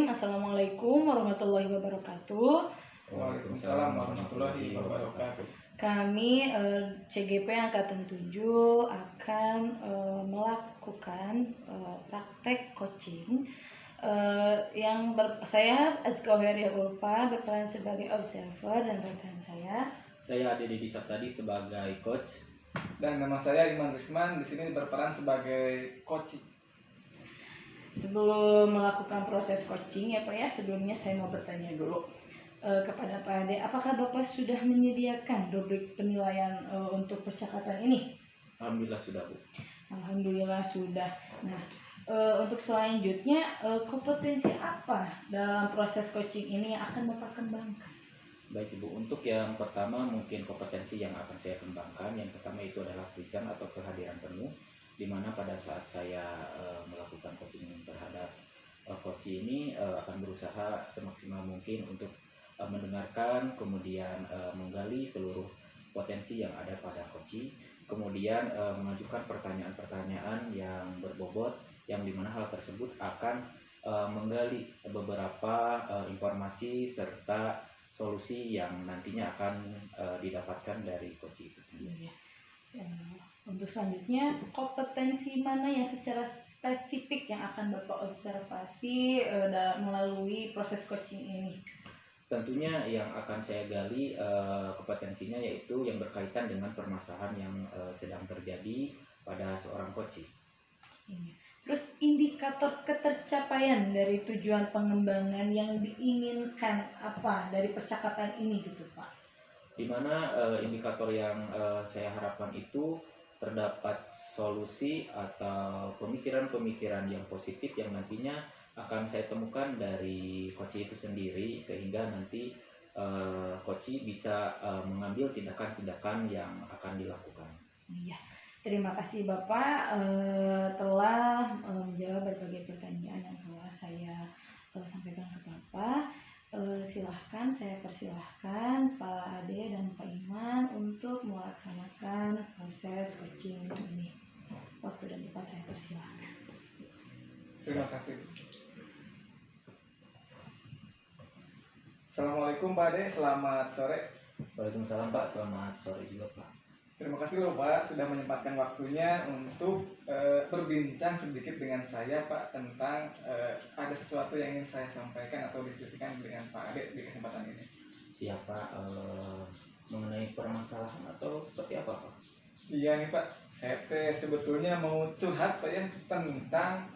Assalamualaikum warahmatullahi wabarakatuh. Waalaikumsalam warahmatullahi wabarakatuh. Kami CGP Angkatan 7 akan melakukan praktek coaching saya Azka Heria Ulfa berperan sebagai observer dan rekan saya Deddy Saptadi sebagai coach. Dan nama saya Iman Risman, di sini berperan sebagai coach. Sebelum melakukan proses coaching ya Pak ya, sebelumnya saya mau bertanya dulu kepada Pak Ade, apakah Bapak sudah menyediakan rubrik penilaian untuk percakapan ini? Alhamdulillah sudah, Bu. Alhamdulillah sudah. Nah, untuk selanjutnya kompetensi apa dalam proses coaching ini yang akan Bapak kembangkan? Baik Ibu, untuk yang pertama mungkin kompetensi yang akan saya kembangkan, yang pertama itu adalah present atau kehadiran penuh, di mana pada saat saya melakukan coaching terhadap coach ini akan berusaha semaksimal mungkin untuk mendengarkan, kemudian menggali seluruh potensi yang ada pada coach, kemudian mengajukan pertanyaan-pertanyaan yang berbobot, yang dimana hal tersebut akan menggali beberapa informasi serta solusi yang nantinya akan didapatkan dari coach itu sendiri. Untuk selanjutnya, kompetensi mana yang secara spesifik yang akan Bapak observasi melalui proses coaching ini? Tentunya yang akan saya gali kompetensinya yaitu yang berkaitan dengan permasalahan yang sedang terjadi pada seorang coach. Terus indikator ketercapaian dari tujuan pengembangan yang diinginkan apa dari percakapan ini gitu Pak? Di mana indikator yang saya harapkan itu terdapat solusi atau pemikiran-pemikiran yang positif yang nantinya akan saya temukan dari coach itu sendiri, sehingga nanti coach bisa mengambil tindakan-tindakan yang akan dilakukan. Iya, terima kasih Bapak telah menjawab berbagai pertanyaan yang telah saya sampaikan ke Bapak. Silahkan, saya persilahkan Pak Ade dan Pak Iman untuk melaksanakan proses coaching ini. Waktu dan tempat saya persilahkan. Terima kasih. Assalamualaikum Pak Ade, selamat sore. Waalaikumsalam Pak, selamat sore juga Pak. Terima kasih loh Pak sudah menyempatkan waktunya untuk berbincang sedikit dengan saya Pak tentang ada sesuatu yang ingin saya sampaikan atau diskusikan dengan Pak Ade di kesempatan ini. Siapa mengenai permasalahan atau seperti apa Pak? Iya nih Pak, saya sebetulnya mau curhat Pak ya tentang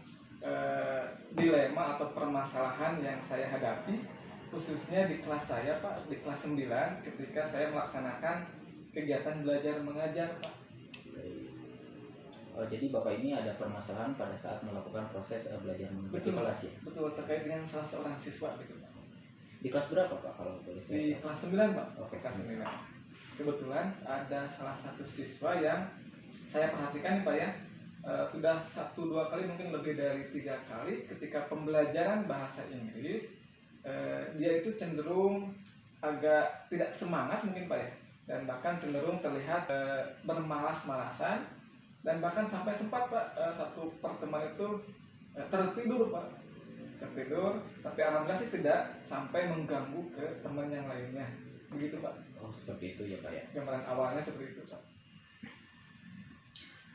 dilema atau permasalahan yang saya hadapi khususnya di kelas saya Pak, di kelas 9 ketika saya melaksanakan kegiatan belajar mengajar Pak. Jadi Bapak ini ada permasalahan pada saat melakukan proses belajar mengajar di kelas ya? Betul, terkait dengan salah seorang siswa gitu Pak. Di kelas berapa Pak kalau boleh saya? Di kelas 9 Pak. Oke, kelas 9. Kebetulan ada salah satu siswa yang saya perhatikan nih Pak ya, sudah 1-2 kali, mungkin lebih dari 3 kali ketika pembelajaran bahasa Inggris dia itu cenderung agak tidak semangat mungkin Pak ya, dan bahkan cenderung terlihat bermalas-malasan, dan bahkan sampai sempat Pak satu pertemuan itu tertidur Pak, tapi alhamdulillah sih tidak sampai mengganggu ke teman yang lainnya, begitu Pak. Oh seperti itu ya Pak ya. Gambaran awalnya seperti itu Pak.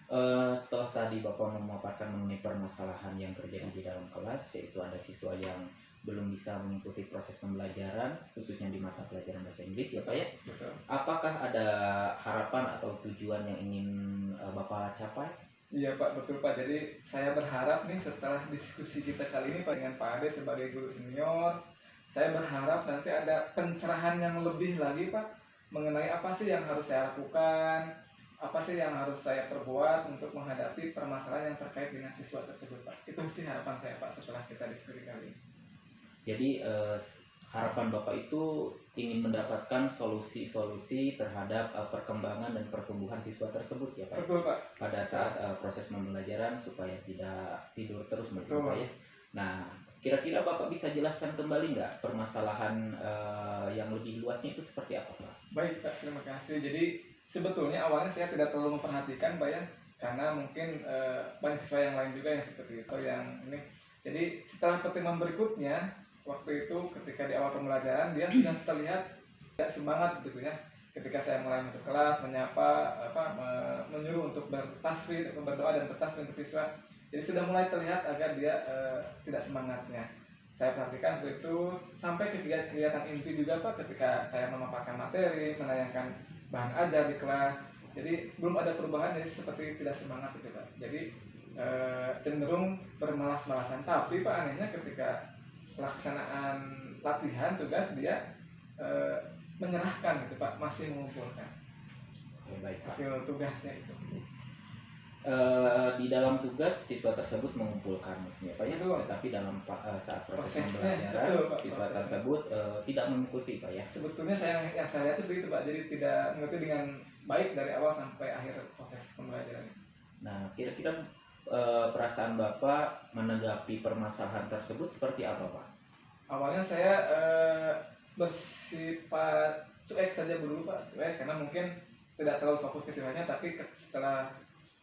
Setelah tadi Bapak memaparkan mengenai permasalahan yang terjadi di dalam kelas, yaitu ada siswa yang belum bisa mengikuti proses pembelajaran, khususnya di mata pelajaran bahasa Inggris ya Pak ya. Betul. Apakah ada harapan atau tujuan yang ingin Bapak capai? Iya Pak, betul Pak. Jadi saya berharap nih setelah diskusi kita kali ini Pak dengan Pak Ade sebagai guru senior, saya berharap nanti ada pencerahan yang lebih lagi Pak mengenai apa sih yang harus saya lakukan, apa sih yang harus saya perbuat untuk menghadapi permasalahan yang terkait dengan siswa tersebut Pak. Itu sih harapan saya Pak setelah kita diskusi kali ini. Jadi harapan Bapak itu ingin mendapatkan solusi-solusi terhadap perkembangan dan pertumbuhan siswa tersebut ya Pak? Betul Pak. Pada saat proses pembelajaran supaya tidak tidur terus Betul Pak ya. Nah, kira-kira Bapak bisa jelaskan kembali nggak permasalahan yang lebih luasnya itu seperti apa Pak? Baik Pak, terima kasih. Jadi sebetulnya awalnya saya tidak terlalu memperhatikan Pak ya, karena mungkin banyak siswa yang lain juga yang seperti itu yang ini. Jadi setelah pertemuan berikutnya, waktu itu ketika di awal pembelajaran dia sudah terlihat tidak semangat gitu ya. Ketika saya mulai masuk kelas, menyapa, menyuruh untuk bertasbih, berdoa dan bertasbih untuk siswa, jadi sudah mulai terlihat agar dia tidak semangatnya. Saya perhatikan seperti itu sampai kegiatan inti juga Pak ketika saya memaparkan materi, menayangkan bahan ajar di kelas. Jadi belum ada perubahan, jadi seperti tidak semangat itu Pak. Jadi cenderung bermalas-malasan. Tapi Pak anehnya ketika pelaksanaan latihan tugas dia menyerahkan gitu Pak, masih mengumpulkan Baik Pak. hasil tugasnya itu. Di dalam tugas siswa tersebut mengumpulkan ya Pak ya, Betul. tetapi dalam saat proses Prosesnya, pembelajaran betul, Pak, siswa prosesnya. tersebut tidak mengikuti Pak ya. Sebetulnya yang saya lihat itu begitu Pak, jadi tidak mengikuti dengan baik dari awal sampai akhir proses pembelajaran. Nah, kira-kira perasaan Bapak menanggapi permasalahan tersebut seperti apa Pak? Awalnya saya bersifat cuek saja dulu Pak, cuek karena mungkin tidak terlalu fokus ke siswanya, tapi setelah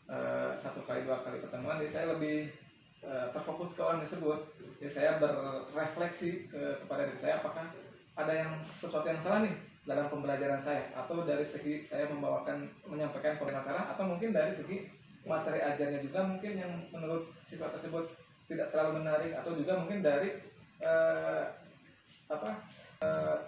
1 kali 2 kali pertemuan, jadi saya lebih terfokus ke orang tersebut. Jadi saya berefleksi kepada diri saya, apakah ada sesuatu yang salah nih dalam pembelajaran saya, atau dari segi saya menyampaikan masalah, atau mungkin dari segi materi ajarnya juga mungkin yang menurut siswa tersebut tidak terlalu menarik, atau juga mungkin dari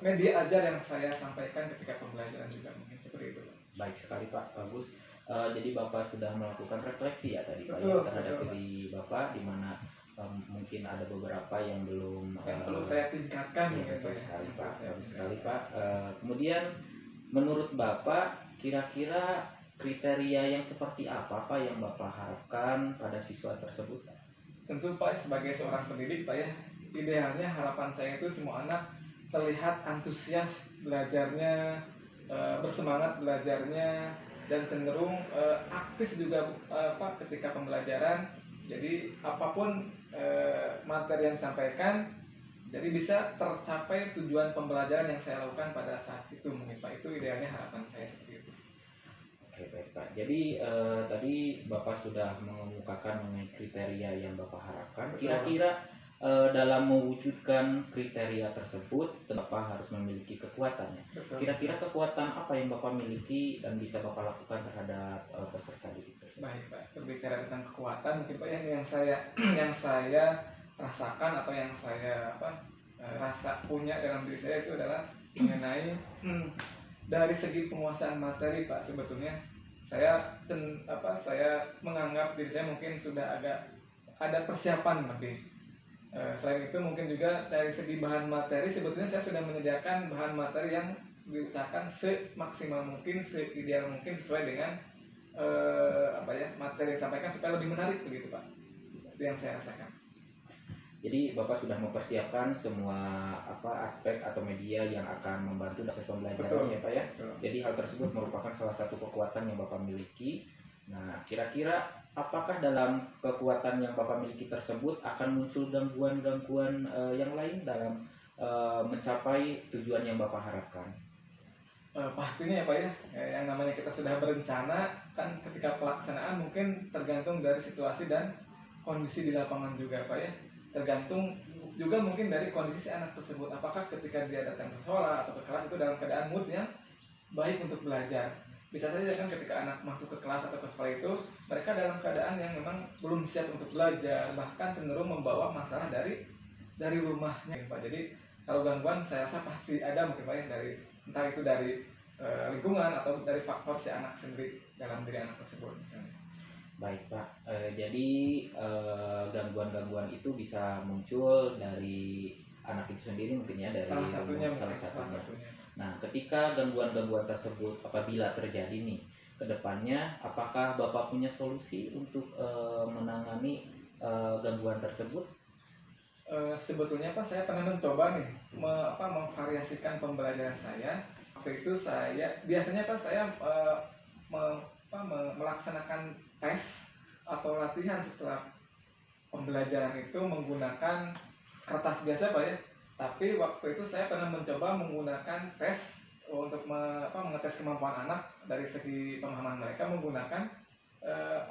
media ajar yang saya sampaikan ketika pembelajaran juga mungkin seperti itu. Baik sekali Pak, bagus. Jadi Bapak sudah melakukan refleksi ya tadi Pak Betul, ya, terhadap betul. diri Bapak, di mana mungkin ada beberapa yang belum Yang perlu saya tingkatkan ya, mungkin betul Pak. sekali Pak, Saya bagus tingkatkan. sekali Pak. Kemudian menurut Bapak kira-kira kriteria yang seperti apa Pak yang Bapak harapkan pada siswa tersebut? Tentu Pak sebagai seorang pendidik Pak ya, idealnya harapan saya itu semua anak terlihat antusias belajarnya, bersemangat belajarnya, dan cenderung aktif juga Pak ketika pembelajaran. Jadi apapun materi yang disampaikan, jadi bisa tercapai tujuan pembelajaran yang saya lakukan pada saat itu mungkin Pak. Itu idealnya harapan saya seperti itu. Oke baik Pak. Jadi tadi Bapak sudah mengemukakan mengenai kriteria yang Bapak harapkan. Betul. Kira-kira dalam mewujudkan kriteria tersebut, Bapak harus memiliki kekuatannya. Betul. Kira-kira kekuatan apa yang Bapak miliki dan bisa Bapak lakukan terhadap peserta didik tersebut? Baik Pak, berbicara tentang kekuatan mungkin Pak yang saya rasakan atau yang saya rasa punya dalam diri saya itu adalah mengenai dari segi penguasaan materi Pak. Sebetulnya saya menganggap diri saya mungkin sudah agak ada persiapan lebih. Selain itu mungkin juga dari segi bahan materi, sebetulnya saya sudah menyediakan bahan materi yang diusahakan semaksimal mungkin, seideal mungkin sesuai dengan materi yang disampaikan supaya lebih menarik begitu Pak. Itu yang saya rasakan. Jadi Bapak sudah mempersiapkan semua aspek atau media yang akan membantu proses pembelajaran. Betul. Ya Pak ya. Betul. Jadi hal tersebut merupakan salah satu kekuatan yang Bapak miliki. Nah, kira-kira apakah dalam kekuatan yang Bapak miliki tersebut akan muncul gangguan-gangguan yang lain dalam mencapai tujuan yang Bapak harapkan? Pastinya ya Pak ya, yang namanya kita sudah berencana kan ketika pelaksanaan mungkin tergantung dari situasi dan kondisi di lapangan juga Pak ya. Tergantung juga mungkin dari kondisi si anak tersebut, apakah ketika dia datang ke sekolah atau ke kelas itu dalam keadaan moodnya baik untuk belajar. bisa saja kan ketika anak masuk ke kelas atau ke sekolah itu mereka dalam keadaan yang memang belum siap untuk belajar, bahkan cenderung membawa masalah dari rumahnya Pak. Jadi kalau gangguan saya rasa pasti ada mungkin Pak ya, dari entah itu dari lingkungan atau dari faktor si anak sendiri dalam diri anak tersebut misalnya. Baik Pak, jadi gangguan-gangguan itu bisa muncul dari anak itu sendiri mungkin ya, dari Salah satunya rumah, mungkin salah satunya. Nah, ketika gangguan-gangguan tersebut apabila terjadi nih ke depannya, apakah Bapak punya solusi untuk menangani gangguan tersebut? Sebetulnya Pak saya pernah mencoba nih memvariasikan pembelajaran saya. Waktu itu saya biasanya Pak saya melaksanakan tes atau latihan setelah pembelajaran itu menggunakan kertas biasa Pak ya. Tapi waktu itu saya pernah mencoba menggunakan tes untuk mengetes kemampuan anak dari segi pemahaman mereka menggunakan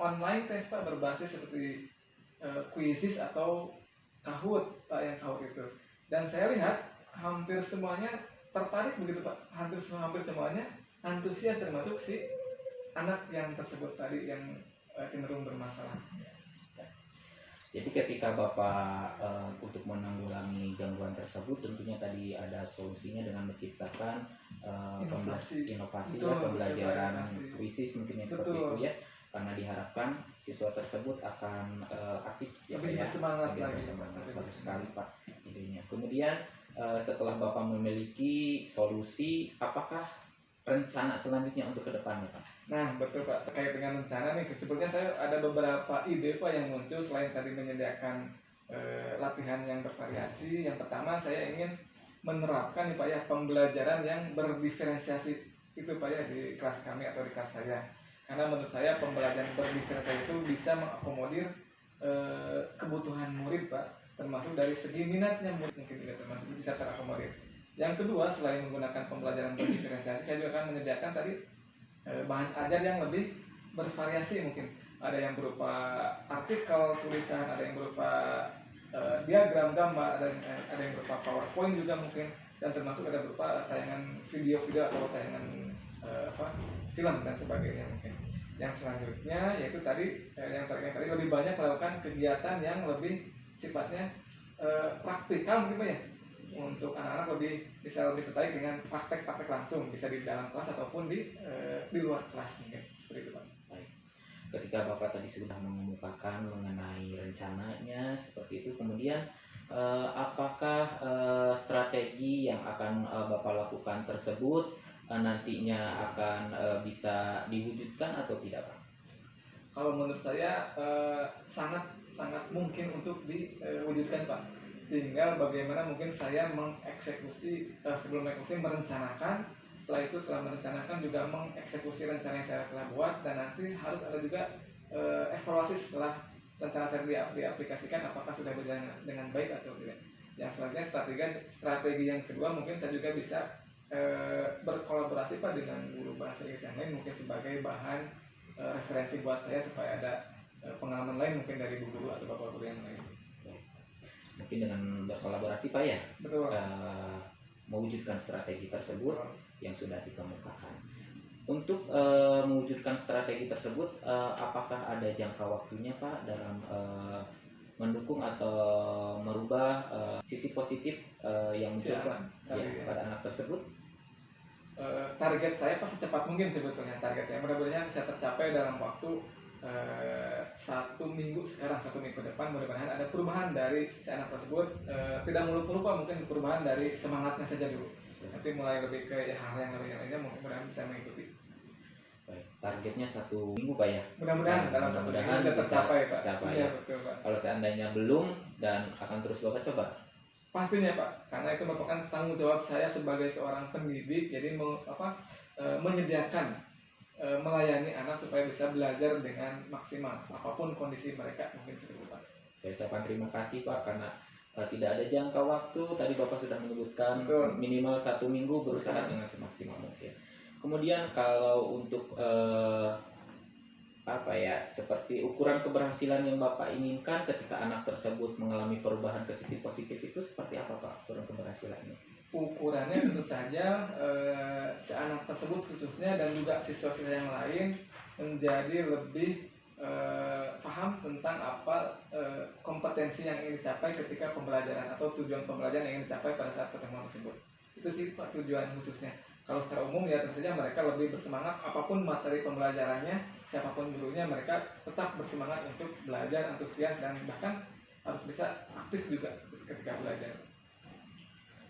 online tes Pak, berbasis seperti Quizzes atau Kahoot Pak, yang Kahoot itu. Dan saya lihat hampir semuanya tertarik begitu Pak, hampir semuanya antusias, termasuk si anak yang tersebut tadi yang cenderung bermasalah. Jadi ketika Bapak untuk menanggulangi gangguan tersebut tentunya tadi ada solusinya dengan menciptakan inovasi ya, pembelajaran krisis mungkin ya, seperti itu ya, karena diharapkan siswa tersebut akan aktif ya, lebih bersemangat lagi. Bagus sekali Pak idenya. Kemudian setelah Bapak memiliki solusi, apakah rencana selanjutnya untuk kedepannya Pak? Nah betul Pak, terkait dengan rencana nih sebetulnya saya ada beberapa ide Pak yang muncul selain tadi menyediakan latihan yang bervariasi. Yang pertama saya ingin menerapkan nih Pak ya, pembelajaran yang berdiferensiasi itu Pak ya di kelas kami atau di kelas saya. Karena menurut saya pembelajaran berdiferensiasi itu bisa mengakomodir kebutuhan murid Pak, termasuk dari segi minatnya murid mungkin juga termasuk bisa terakomodir. Yang kedua, selain menggunakan pembelajaran berdiferensiasi, saya juga akan menyediakan tadi bahan ajar yang lebih bervariasi mungkin. Ada yang berupa artikel, tulisan, ada yang berupa diagram, gambar, ada yang berupa PowerPoint juga mungkin, dan termasuk ada berupa tayangan video-video atau tayangan film dan sebagainya mungkin. Yang selanjutnya yaitu tadi yang tadi lebih banyak melakukan kegiatan yang lebih sifatnya praktikal mungkin Pak ya, untuk anak-anak bisa lebih tertarik dengan praktek-praktek langsung, bisa di dalam kelas ataupun di luar kelas mungkin seperti itu Pak. Baik. Ketika Bapak tadi sudah mengemukakan mengenai rencananya seperti itu, kemudian apakah strategi yang akan Bapak lakukan tersebut nantinya akan bisa diwujudkan atau tidak Pak? Kalau menurut saya sangat mungkin untuk diwujudkan Pak. Tinggal bagaimana mungkin saya mengeksekusi, sebelum mengeksekusi merencanakan, setelah merencanakan juga mengeksekusi rencana yang saya telah buat, dan nanti harus ada juga evaluasi setelah rencana saya diaplikasikan apakah sudah berjalan dengan baik atau tidak. Yang selanjutnya strategi yang kedua mungkin saya juga bisa berkolaborasi Pak dengan guru bahasa Inggris yang lain mungkin sebagai bahan referensi buat saya supaya ada pengalaman lain mungkin dari guru atau bapak guru yang lain. Mungkin dengan berkolaborasi Pak ya. Betul. Mewujudkan strategi tersebut yang sudah dikemukakan. Untuk mewujudkan strategi tersebut, apakah ada jangka waktunya Pak dalam mendukung atau merubah sisi positif yang muncul pada anak tersebut? Target saya pasti cepat mungkin sebetulnya. Target saya mudah-mudahan bisa tercapai dalam waktu 1 minggu sekarang, 1 minggu ke depan. Mudah-mudahan ada perubahan dari si anak tersebut, tidak muluk-muluk Pak, mungkin perubahan dari semangatnya saja dulu, nanti mulai lebih ke hal yang lainnya mudah-mudahan bisa mengikuti. Baik, targetnya 1 minggu Pak ya. Mudah-mudahan dalam 1 minggu bisa tercapai Pak. Iya betul Pak. Kalau seandainya belum dan akan terus Bapak coba. Pastinya Pak, karena itu merupakan tanggung jawab saya sebagai seorang pendidik, jadi menyediakan melayani anak supaya bisa belajar dengan maksimal apapun kondisi mereka mungkin seperti itu Pak. Saya ucapkan terima kasih Pak karena tidak ada jangka waktu, tadi Bapak sudah menyebutkan minimal 1 minggu berusaha dengan semaksimal mungkin. Kemudian kalau untuk seperti ukuran keberhasilan yang Bapak inginkan ketika anak tersebut mengalami perubahan ke sisi positif itu seperti apa Pak ukuran keberhasilannya? ukurannya tentu saja si anak tersebut khususnya dan juga siswa-siswa yang lain menjadi lebih paham tentang apa kompetensi yang ingin dicapai ketika pembelajaran atau tujuan pembelajaran yang ingin dicapai pada saat pertemuan tersebut. Itu sih Pak tujuan khususnya. Kalau secara umum ya tentu saja mereka lebih bersemangat apapun materi pembelajarannya, siapapun gurunya mereka tetap bersemangat untuk belajar, antusias dan bahkan harus bisa aktif juga ketika belajar.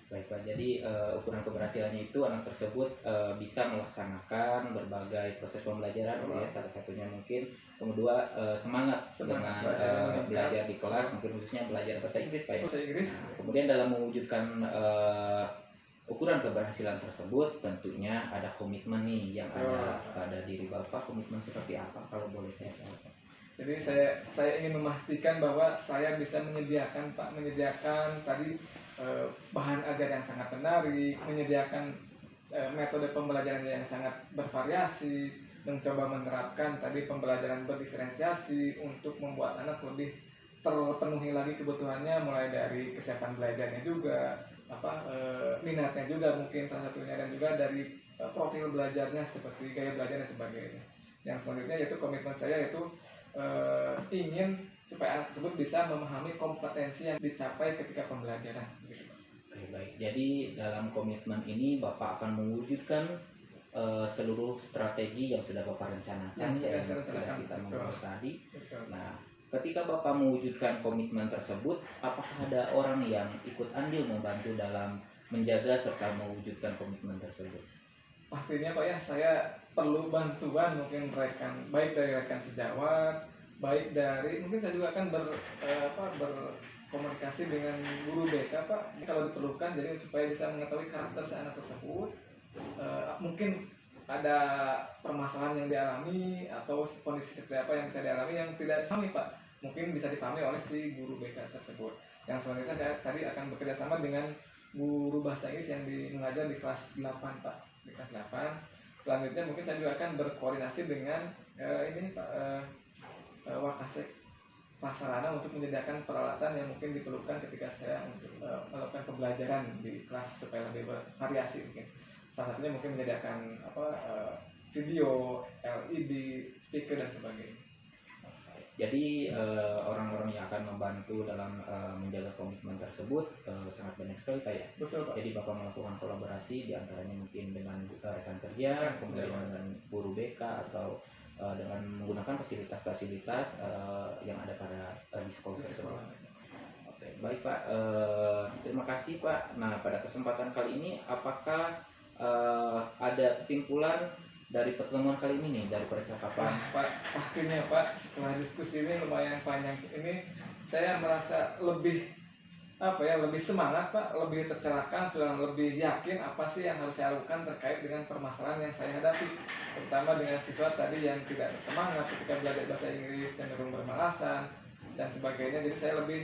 Baik Pak, jadi ukuran keberhasilannya itu anak tersebut bisa melaksanakan berbagai proses pembelajaran, ya, salah satunya mungkin, kedua semangat dengan belajar di kelas, mungkin khususnya belajar bahasa Inggris Pak ya. Bahasa Inggris. Kemudian dalam mewujudkan ukuran keberhasilan tersebut tentunya ada komitmen nih yang ada pada diri Bapak. Komitmen seperti apa kalau boleh saya tahu? Jadi saya ingin memastikan bahwa saya bisa menyediakan tadi bahan ajar yang sangat menarik, menyediakan metode pembelajaran yang sangat bervariasi, mencoba menerapkan tadi pembelajaran berdiferensiasi untuk membuat anak lebih terpenuhi lagi kebutuhannya, mulai dari kesiapan belajarnya juga, minatnya juga mungkin salah satunya, dan juga dari profil belajarnya seperti gaya belajar dan sebagainya. Yang selanjutnya yaitu komitmen saya yaitu ingin supaya anak tersebut bisa memahami kompetensi yang dicapai ketika pembelajaran. Oke, baik. Jadi dalam komitmen ini Bapak akan mewujudkan seluruh strategi yang sudah Bapak rencanakan yang sudah kita membahas tadi. Nah, ketika Bapak mewujudkan komitmen tersebut, apakah ada orang yang ikut andil membantu dalam menjaga serta mewujudkan komitmen tersebut? Pastinya Pak ya, saya perlu bantuan mungkin baik dari rekan sejawat, baik dari mungkin saya juga akan berkomunikasi dengan guru BK Pak kalau diperlukan, jadi supaya bisa mengetahui karakter si anak tersebut, mungkin ada permasalahan yang dialami atau kondisi seperti apa yang bisa dialami yang tidak dipahami Pak, mungkin bisa dipahami oleh si guru BK tersebut. Yang selanjutnya saya tadi akan bekerja sama dengan guru bahasa Inggris yang mengajar di kelas 8 Pak, di kelas 8. Selanjutnya mungkin saya juga akan berkoordinasi dengan Wakasek prasarana untuk menyediakan peralatan yang mungkin diperlukan ketika saya untuk melakukan pembelajaran di kelas supaya lebih bervariasi mungkin. Salah satunya mungkin menyediakan video, LED, speaker dan sebagainya. Jadi orang-orang yang akan membantu dalam menjaga komitmen tersebut sangat banyak sekali Pak ya. Betul Pak. Jadi Bapak melakukan kolaborasi diantaranya mungkin dengan rekan kerja, kemudian dengan guru BK atau dengan menggunakan fasilitas-fasilitas yang ada pada di sekolah tersebut. Oke, baik Pak. Terima kasih Pak. Nah, pada kesempatan kali ini apakah ada kesimpulan dari pertemuan kali ini nih, dari percakapan? Pak, pastinya Pak, setelah diskusi ini lumayan panjang ini, saya merasa lebih lebih semangat Pak, lebih tercerahkan, sudah lebih yakin apa sih yang harus saya lakukan terkait dengan permasalahan yang saya hadapi, terutama dengan siswa tadi yang tidak bersemangat ketika belajar bahasa Inggris, cenderung bermalasan dan sebagainya. Jadi saya lebih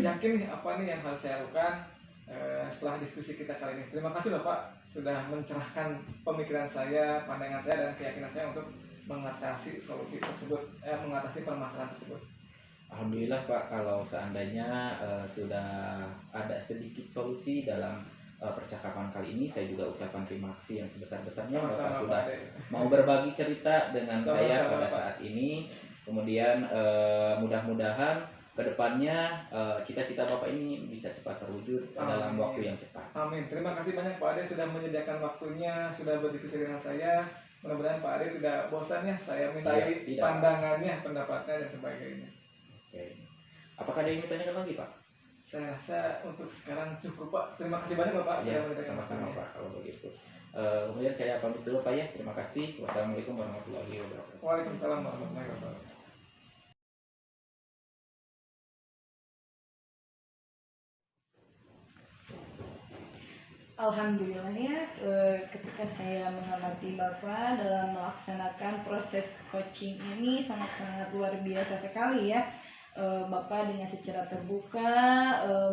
yakin nih apa nih yang harus saya lakukan setelah diskusi kita kali ini. Terima kasih Bapak sudah mencerahkan pemikiran saya, pandangan saya, dan keyakinan saya untuk mengatasi solusi tersebut, mengatasi permasalahan tersebut. Alhamdulillah Pak, kalau seandainya sudah ada sedikit solusi dalam percakapan kali ini, saya juga ucapkan terima kasih yang sebesar-besarnya Bapak sudah mau berbagi cerita dengan saya pada saat ini. Kemudian mudah-mudahan kedepannya cita-cita Bapak ini bisa cepat terwujud dalam waktu yang cepat. Amin. Terima kasih banyak Pak Ade sudah menyediakan waktunya, sudah berdiskusi dengan saya. Mudah-mudahan Pak Ade tidak bosan ya saya mintai pandangannya, pendapatnya dan sebagainya. Oke. Apakah ada yang ditanyakan lagi Pak? Saya rasa untuk sekarang cukup Pak. Terima kasih banyak Bapak. Ya, sama-sama Pak kalau begitu. Kemudian saya pamit dulu Pak ya. Terima kasih. Wassalamualaikum warahmatullahi wabarakatuh. Waalaikumsalam warahmatullahi wabarakatuh. Alhamdulillah ya, ketika saya mengamati Bapak dalam melaksanakan proses coaching ini sangat-sangat luar biasa sekali ya. Bapak dengan secara terbuka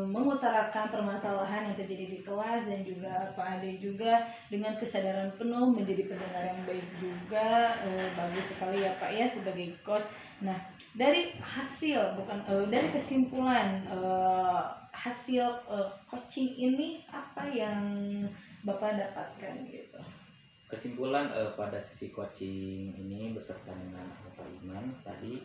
mengutarakan permasalahan yang terjadi di kelas, dan juga Pak Ade juga dengan kesadaran penuh menjadi pendengar yang baik juga. Bagus sekali ya Pak ya sebagai coach. Nah, dari hasil dari kesimpulan hasil coaching ini apa yang Bapak dapatkan gitu? Kesimpulan pada sesi coaching ini beserta dengan Pak Iman tadi,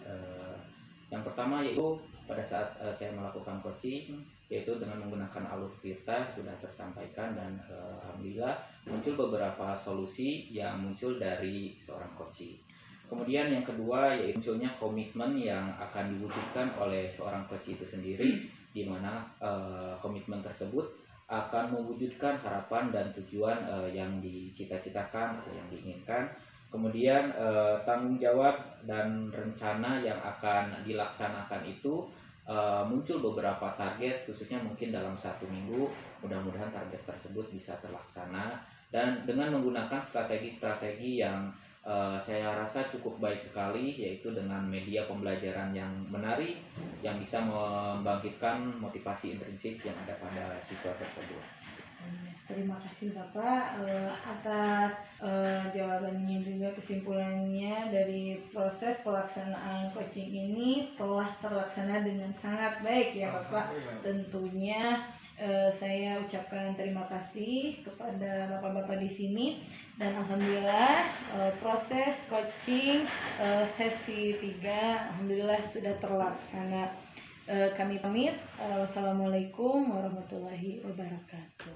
yang pertama yaitu pada saat saya melakukan coaching, yaitu dengan menggunakan alur cerita sudah tersampaikan, dan alhamdulillah muncul beberapa solusi yang muncul dari seorang coaching. Kemudian yang kedua yaitu munculnya komitmen yang akan diwujudkan oleh seorang coach itu sendiri, di mana komitmen tersebut akan mewujudkan harapan dan tujuan yang dicita-citakan atau yang diinginkan. Kemudian tanggung jawab dan rencana yang akan dilaksanakan itu muncul beberapa target, khususnya mungkin dalam 1 minggu. Mudah-mudahan target tersebut bisa terlaksana, dan dengan menggunakan strategi-strategi yang saya rasa cukup baik sekali, yaitu dengan media pembelajaran yang menarik yang bisa membangkitkan motivasi intrinsik yang ada pada siswa tersebut. Terima kasih Bapak atas jawabannya, juga kesimpulannya dari proses pelaksanaan coaching ini telah terlaksana dengan sangat baik ya Bapak. Tentunya saya ucapkan terima kasih kepada Bapak-bapak di sini, dan alhamdulillah proses coaching sesi 3 alhamdulillah sudah terlaksana. Kami pamit. Wassalamualaikum warahmatullahi wabarakatuh.